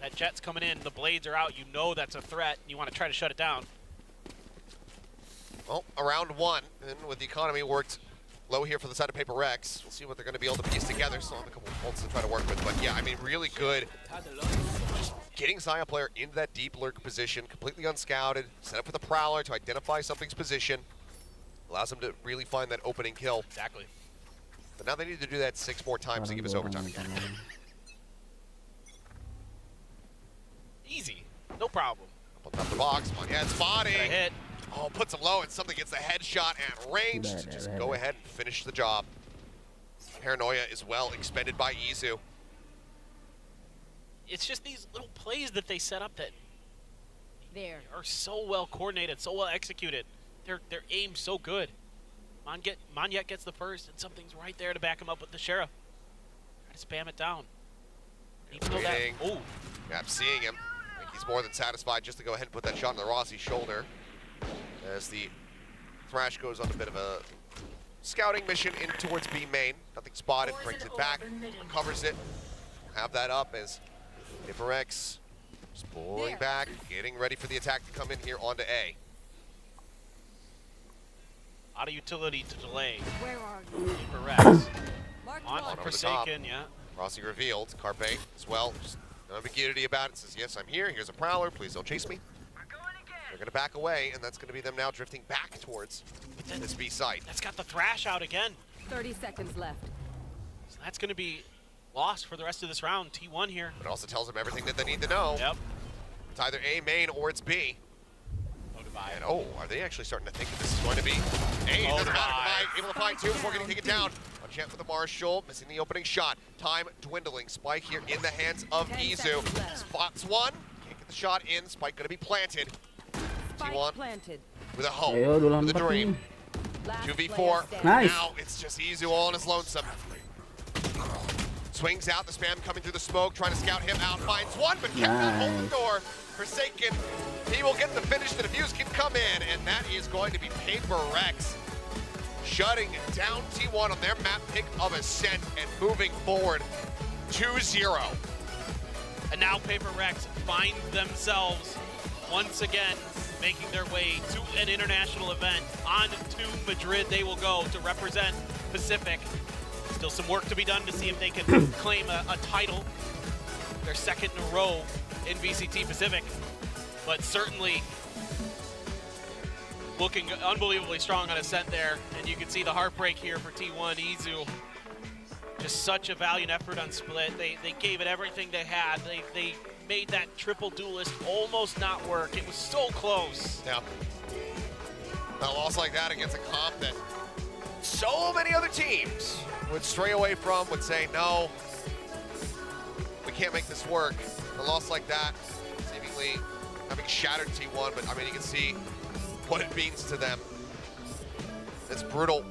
Speaker 1: That jet's coming in, the blades are out, you know that's a threat, and you want to try to shut it down.
Speaker 3: Well, around one, and with the economy worked low here for the side of PRX. We'll see what they're going to be able to piece together. Still have a couple of bolts to try to work with, but yeah, I mean, really good. Getting Saya player into that deep lurk position, completely unscouted, set up with a Prowler to identify something's position. Allows them to really find that opening kill.
Speaker 1: Exactly.
Speaker 3: But now they need to do that 6 more times to give us overtime again.
Speaker 1: Easy, no problem.
Speaker 3: Up on top of the box, Monyet spotting.
Speaker 1: Got a hit.
Speaker 3: Oh, puts him low and something gets the headshot at range. Just go ahead and finish the job. Paranoia is well expended by Izu.
Speaker 1: It's just these little plays that they set up that are so well coordinated, so well executed. Their aim so good. Monyet gets the first, and something's right there to back him up with the Sheriff. Try to spam it down. Even though that, oh.
Speaker 3: Yeah, I'm seeing him. I think he's more than satisfied just to go ahead and put that shot on the Rossi shoulder. As the Thrash goes on a bit of a scouting mission in towards B main. Nothing spotted, brings it back, recovers it. Have that up as PRX is pulling back, getting ready for the attack to come in here onto A.
Speaker 1: Out of utility to delay.
Speaker 4: Where are you?
Speaker 1: PRX. On
Speaker 3: over the
Speaker 1: Forsaken,
Speaker 3: top.
Speaker 1: yeah.
Speaker 3: Rossi revealed, Carpe as well. Just no ambiguity about it. Says, yes, I'm here. Here's a Prowler. Please don't chase me. They're going to back away, and that's going to be them now drifting back towards this B site.
Speaker 1: That's got the Thrash out again.
Speaker 4: 30 seconds left.
Speaker 1: So that's going to be lost for the rest of this round. T1 here.
Speaker 3: But it also tells them everything that they need to know.
Speaker 1: Yep.
Speaker 3: It's either A main or it's B.
Speaker 1: Oh, goodbye.
Speaker 3: And oh, are they actually starting to think that this is going to be A?
Speaker 1: Oh,
Speaker 3: Doesn't matter.
Speaker 1: goodbye.
Speaker 3: Goodbye. Able to find two before getting taken down. On chance for the Marshall, missing the opening shot. Time dwindling. Spike here in the hands of Izu. Spots one. Can't get the shot in. Spike going to be planted. T1
Speaker 4: planted.
Speaker 3: with a hope,
Speaker 2: Ayo, dulu
Speaker 3: with a
Speaker 2: lambat
Speaker 3: dream.
Speaker 2: nih.
Speaker 3: 2v4.
Speaker 2: Nice.
Speaker 3: Now it's just Izu all on his lonesome. Swings out, the spam coming through the smoke, trying to scout him out, finds one, but cannot hold the door. Forsaken, he will get the finish, the defuse can come in, and that is going to be PRX shutting down T1 on their map pick of Ascent and moving forward 2-0.
Speaker 1: And now PRX find themselves once again making their way to an international event. On to Madrid they will go to represent Pacific. Still some work to be done to see if they can claim a title, their second in a row in VCT Pacific. But certainly looking unbelievably strong on Ascent there. And you can see the heartbreak here for T1. Izu, just such a valiant effort on split. They gave it everything they had. They made that triple duelist almost not work. It was so close.
Speaker 3: Yeah. A loss like that against a comp that so many other teams would stray away from, would say, no, we can't make this work. A loss like that, seemingly having shattered T1, but I mean, you can see what it means to them. It's brutal.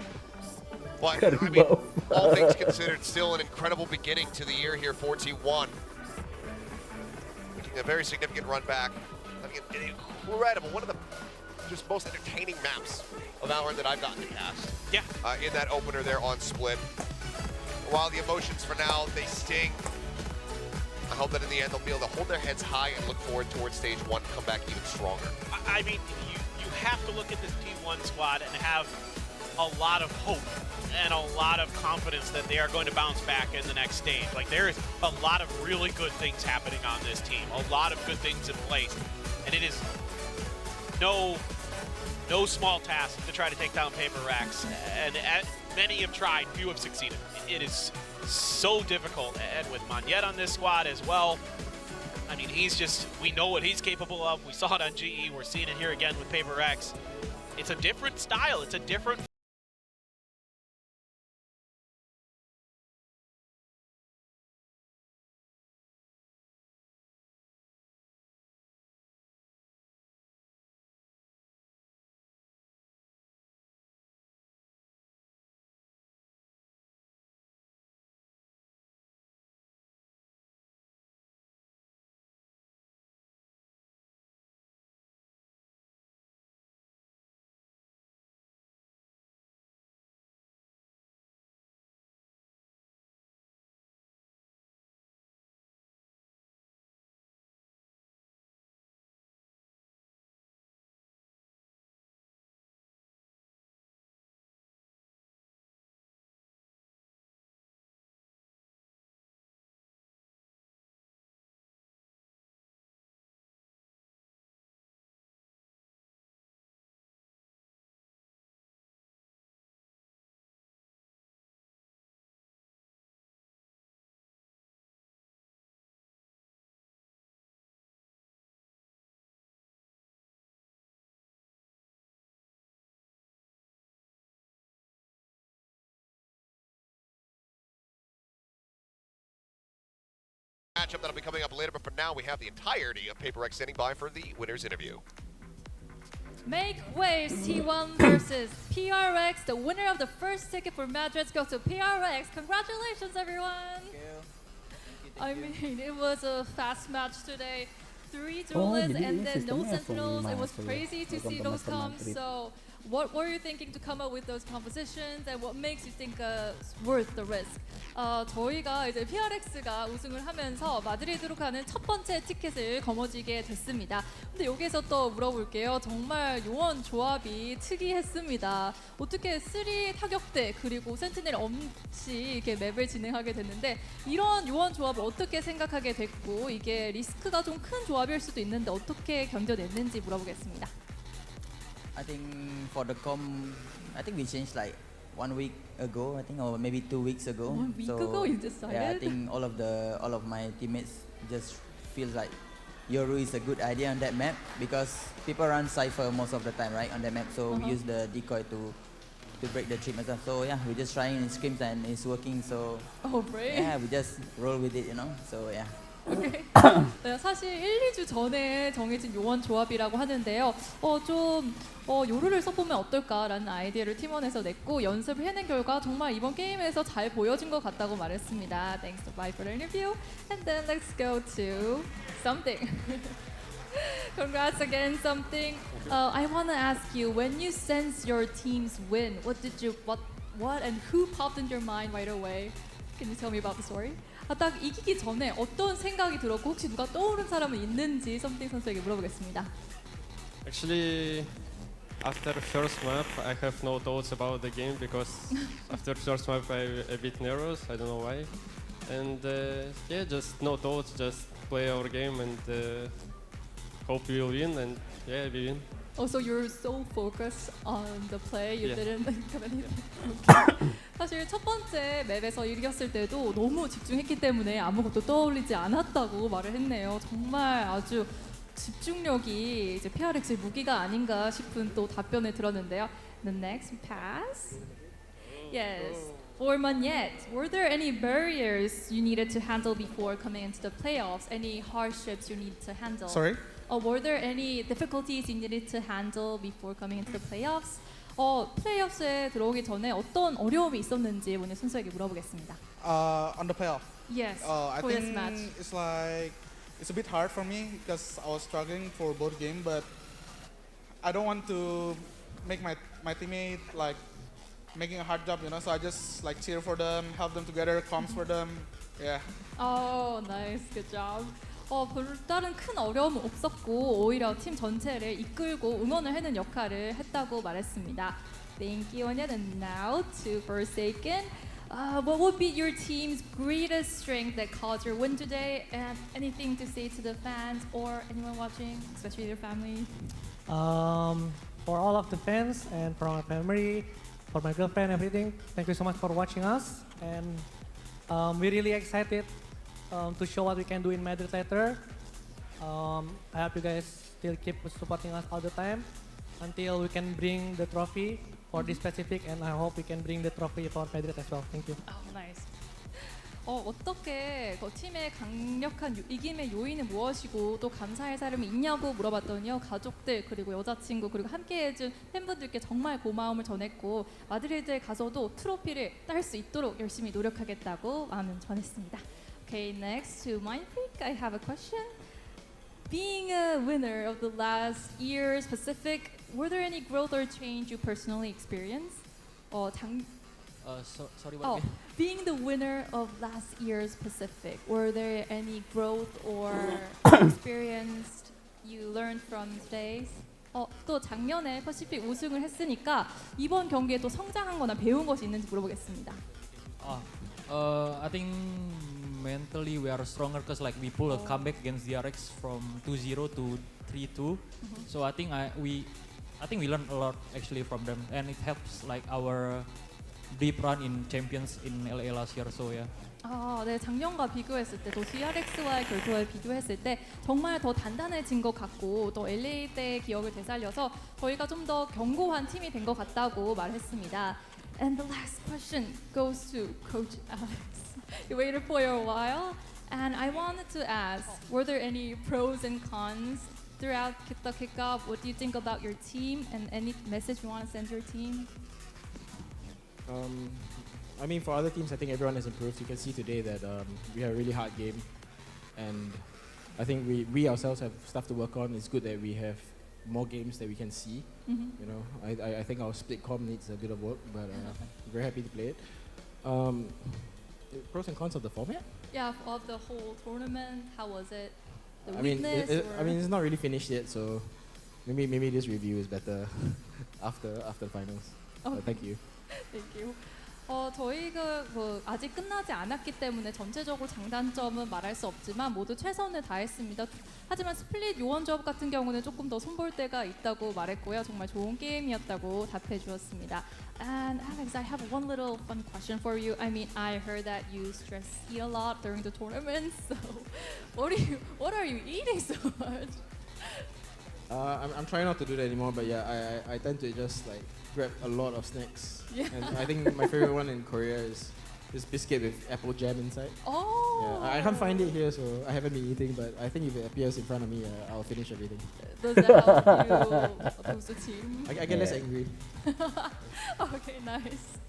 Speaker 3: But, I mean, all things considered, still an incredible beginning to the year here for T1. Making a very significant run back. Having an incredible, one of the just most entertaining maps of Valorant that I've gotten to cast.
Speaker 1: Yeah.
Speaker 3: In that opener there on Split. While the emotions for now, they sting. I hope that in the end they'll be able to hold their heads high and look forward towards stage one and come back even stronger.
Speaker 1: I mean, you have to look at this T1 squad and have a lot of hope and a lot of confidence that they are going to bounce back in the next stage. Like, there is a lot of really good things happening on this team, a lot of good things in place, and it is no small task to try to take down PRX, and many have tried, few have succeeded. It is so difficult, and with Magnet on this squad as well, I mean, we know what he's capable of. We saw it on GE, we're seeing it here again with PRX. It's a different style, it's a different
Speaker 3: matchup that'll be coming up later, but for now we have the entirety of PRX standing by for the winner's interview.
Speaker 5: Make waves, T1 versus PRX. The winner of the first ticket for Madrid goes to PRX. Congratulations, everyone. I mean, it was a fast match today. 3 duelists and then no sentinels. It was crazy to see those comps. So what were you thinking to come up with those compositions, and what makes you think it's worth the risk? 저희가 이제 PRX가 우승을 하면서 마드리드로 가는 첫 번째 티켓을 거머쥐게 됐습니다. 근데 여기서 또 물어볼게요. 정말 요원 조합이 특이했습니다. 어떻게 3 타격대 그리고 센티넬 없이 이렇게 맵을 진행하게 됐는데, 이런 요원 조합을 어떻게 생각하게 됐고, 이게 리스크가 좀 큰 조합일 수도 있는데 어떻게 견뎌냈는지 물어보겠습니다.
Speaker 6: I think for the I think we changed like 1 week ago, I think, or maybe 2 weeks ago.
Speaker 5: 1 week ago you decided?
Speaker 6: Yeah, I think all of my teammates just feels like Yoru is a good idea on that map, because people run Cypher most of the time, right, on that map. So we use the decoy to break the trip and stuff. So yeah, we're just trying in scrims and it's working. So
Speaker 5: brave.
Speaker 6: yeah, we just roll with it, you know. So yeah.
Speaker 5: 오케이. 네, 사실 1, 2주 전에 정해진 요원 조합이라고 하는데요. 요루를 써보면 어떨까라는 아이디어를 팀원에서 냈고 연습을 해낸 결과 정말 이번 게임에서 잘 보여준 것 같다고 말했습니다. Thanks to Bye for the interview. And then let's go to something. Congrats again, something. I want to ask you, when you sense your team's win, what and who popped in your mind right away? Can you tell me about the story? 딱 이기기 전에 어떤 생각이 들었고 혹시 누가 떠오른 사람은 있는지 something 선수에게 물어보겠습니다.
Speaker 7: Actually, after first map, I have no thoughts about the game because after first map I'm a bit nervous. I don't know why, and yeah, just no thoughts, just play our game and hope we will win. And yeah, we win.
Speaker 5: So you're so focused on the play, you
Speaker 7: Yeah.
Speaker 5: didn't think of anything. Okay. 사실 첫 번째 맵에서 이겼을 때도 너무 집중했기 때문에 아무것도 떠올리지 않았다고 말을 했네요. 정말 아주 집중력이 이제 PRX의 무기가 아닌가 싶은 또 답변을 들었는데요. The next pass. Yes. For Monyet, were there any barriers you needed to handle before coming into the playoffs? Any hardships you need to handle?
Speaker 8: Sorry?
Speaker 5: Were there any difficulties you needed to handle before coming into the playoffs? 플레이오프에 들어오기 전에 어떤 어려움이 있었는지 오늘 순서에게 물어보겠습니다.
Speaker 8: On the playoff.
Speaker 5: Yes,
Speaker 8: I
Speaker 5: for this
Speaker 8: think
Speaker 5: match.
Speaker 8: it's a bit hard for me because I was struggling for both games, but I don't want to make my teammate like making a hard job, you know. So I just like cheer for them, help them together, comms for them. Yeah.
Speaker 5: Oh, nice, good job. 별다른 큰 어려움은 없었고 오히려 팀 전체를 이끌고 응원을 해는 역할을 했다고 말했습니다. Thank you, Onyet. And now to Forsaken. What would be your team's greatest strength that caused your win today? And anything to say to the fans or anyone watching, especially your family?
Speaker 9: For all of the fans and for my family, for my girlfriend, everything, thank you so much for watching us. And we're really excited to show what we can do in Madrid later. I hope you guys still keep supporting us all the time until we can bring the trophy for this specific, and I hope we can bring the trophy for Madrid as well. Thank you.
Speaker 5: Oh, nice. 어떻게 팀의 강력한 이김의 요인은 무엇이고 또 감사할 사람이 있냐고 물어봤더니요. 가족들 그리고 여자친구 그리고 함께해준 팬분들께 정말 고마움을 전했고 마드리드에 가서도 트로피를 딸 수 있도록 열심히 노력하겠다고 마음을 전했습니다. Okay, next to Mindfreak, I have a question. Being a winner of the last year's Pacific, were there any growth or change you personally experienced?
Speaker 10: Sorry, what again?
Speaker 5: Being the winner of last year's Pacific, were there any growth or experience you learned from today's? 또 작년에 퍼시픽 우승을 했으니까 이번 경기에 또 성장한 거나 배운 것이 있는지 물어보겠습니다.
Speaker 10: I think mentally we are stronger because like we pull a comeback against DRX from 2-0 to 3-2. So I think we learned a lot actually from them, and it helps like our deep run in champions in LA last year. So yeah.
Speaker 5: 네, 작년과 비교했을 때 또 DRX와의 결투를 비교했을 때 정말 더 단단해진 것 같고 또 LA 때의 기억을 되살려서 저희가 좀 더 견고한 팀이 된 것 같다고 말했습니다. And the last question goes to Coach Alex. You waited for a while, and I wanted to ask, were there any pros and cons throughout the kickoff? What do you think about your team, and any message you want to send your team?
Speaker 11: I mean, for other teams, I think everyone has improved. You can see today that we had a really hard game, and I think we ourselves have stuff to work on. It's good that we have more games that we can see. You know, I think our split comm needs a bit of work, but very happy to play it. Pros and cons of the format?
Speaker 5: Yeah, of the whole tournament, how was it? The
Speaker 11: I mean,
Speaker 5: weakness
Speaker 11: it's not really finished yet, so maybe this review is better after the finals. Thank you.
Speaker 5: Thank you. 저희가 아직 끝나지 않았기 때문에 전체적으로 장단점은 말할 수 없지만 모두 최선을 다했습니다. 하지만 스플릿 요원 조합 같은 경우는 조금 더 손볼 때가 있다고 말했고요. 정말 좋은 게임이었다고 답해 주었습니다. And Alex, I have one little fun question for you. I mean, I heard that you stress eat a lot during the tournament. So, what are you eating so much?
Speaker 11: I'm trying not to do that anymore, but yeah, I tend to just like grab a lot of snacks.
Speaker 5: Yeah.
Speaker 11: And I think my favorite one in Korea is this biscuit with apple jam inside.
Speaker 5: Oh,
Speaker 11: I can't find it here, so I haven't been eating. But I think if it appears in front of me, I'll finish everything.
Speaker 5: Does that help you boost the team?
Speaker 11: I get less angry.
Speaker 5: Okay, nice.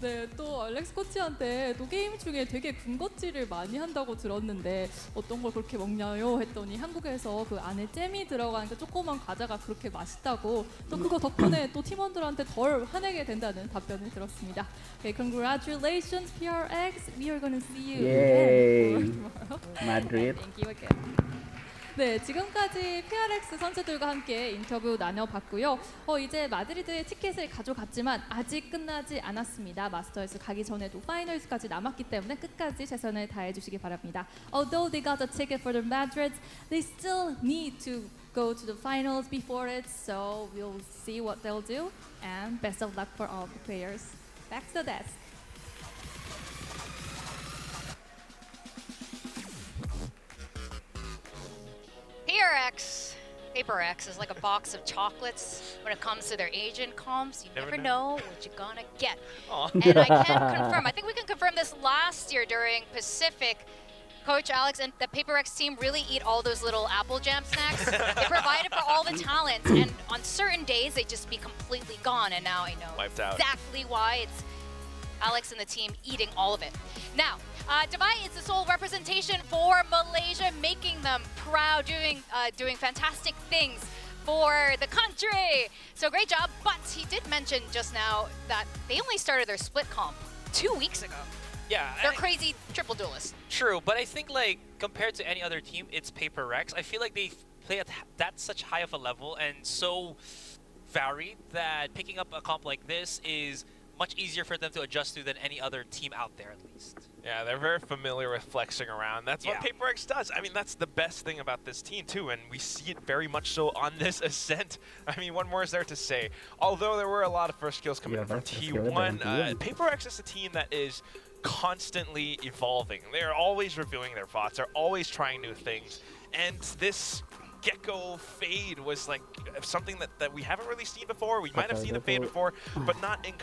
Speaker 5: 네, 또 알렉스 코치한테 또 게임 중에 되게 군것질을 많이 한다고 들었는데 어떤 걸 그렇게 먹냐요? 했더니 한국에서 그 안에 잼이 들어간 그 조그만 과자가 그렇게 맛있다고 또 그거 덕분에 또 팀원들한테 덜 화내게 된다는 답변을 들었습니다. Okay, congratulations PRX. We are gonna see you
Speaker 2: Yay.
Speaker 5: again tomorrow.
Speaker 2: Madrid.
Speaker 5: Thank you again. 네, 지금까지 PRX 선수들과 함께 인터뷰 나눠봤고요. 이제 마드리드의 티켓을 가져갔지만 아직 끝나지 않았습니다. 마스터스 가기 전에도 파이널스까지 남았기 때문에 끝까지 최선을 다해주시기 바랍니다. Although they got a ticket for the Madrid, they still need to go to the finals before it, so we'll see what they'll do. And best of luck for all the players. Back to the desk.
Speaker 12: PRX is like a box of chocolates when it comes to their agent comps. You never know what you're gonna get. And I can confirm, I think we can confirm this last year during Pacific. Coach Alex and the PRX team really eat all those little apple jam snacks. They provide it for all the talents, and on certain days they just be completely gone. And now I know
Speaker 13: Wiped out.
Speaker 12: exactly why. It's Alex and the team eating all of it. Now, Dubai is the sole representation for Malaysia, making them proud, doing fantastic things for the country. So great job. But he did mention just now that they only started their split comp 2 weeks ago.
Speaker 13: Yeah,
Speaker 12: They're crazy triple duelists.
Speaker 13: True, but I think like compared to any other team, it's PRX. I feel like they play at such high of a level and so varied that picking up a comp like this is much easier for them to adjust to than any other team out there, at least.
Speaker 1: Yeah, they're very familiar with flexing around. That's what PRX does. I mean, that's the best thing about this team, too, and we see it very much so on this ascent. I mean, what more is there to say? Although there were a lot of first kills coming from T1, PRX is a team that is constantly evolving. They're always reviewing their thoughts. They're always trying new things. And this Gecko fade was like something that we haven't really seen before. We might have seen the fade before, but not in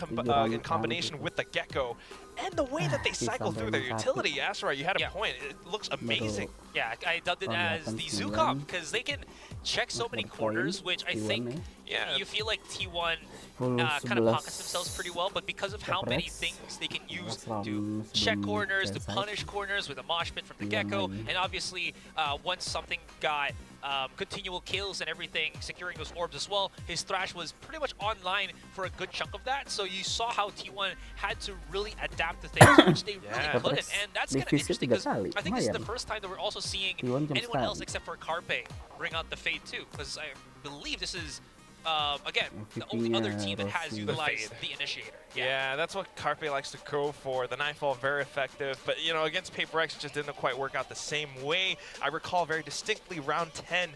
Speaker 1: combination with the Gecko. And the way that they cycle through their utility, Asura, you had a point. It looks amazing.
Speaker 13: Yeah, I dubbed it as the Zoo comp because they can check so many corners, which I think you feel like T1 kind of pockets themselves pretty well, but because of how many things they can use to check corners, to punish corners with a mosh pit from the Gecko, and obviously once something got continual kills and everything, securing those orbs as well, his Thrash was pretty much online for a good chunk of that, so you saw how T1 had to really adapt to things, which they really couldn't, and that's kind of interesting because I think this is the first time that we're also seeing anyone else except for Carpe bring out the fade too, because I believe this is again, the only other team that has utilized the initiator.
Speaker 1: Yeah, that's what Carpe likes to go for. The Nightfall, very effective, but you know, against PRX, it just didn't quite work out the same way. I recall very distinctly round 10,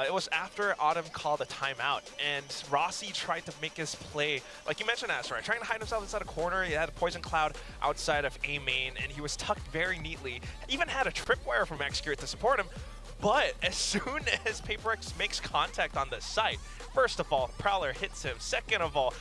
Speaker 1: it was after Ausdom called a timeout, and Rossi tried to make his play, like you mentioned, Asura, trying to hide himself inside a corner. He had a Poison Cloud outside of A main, and he was tucked very neatly. Even had a Tripwire from Execute to support him. But as soon as PRX makes contact on the site, first of all, Prowler hits him. Second of all,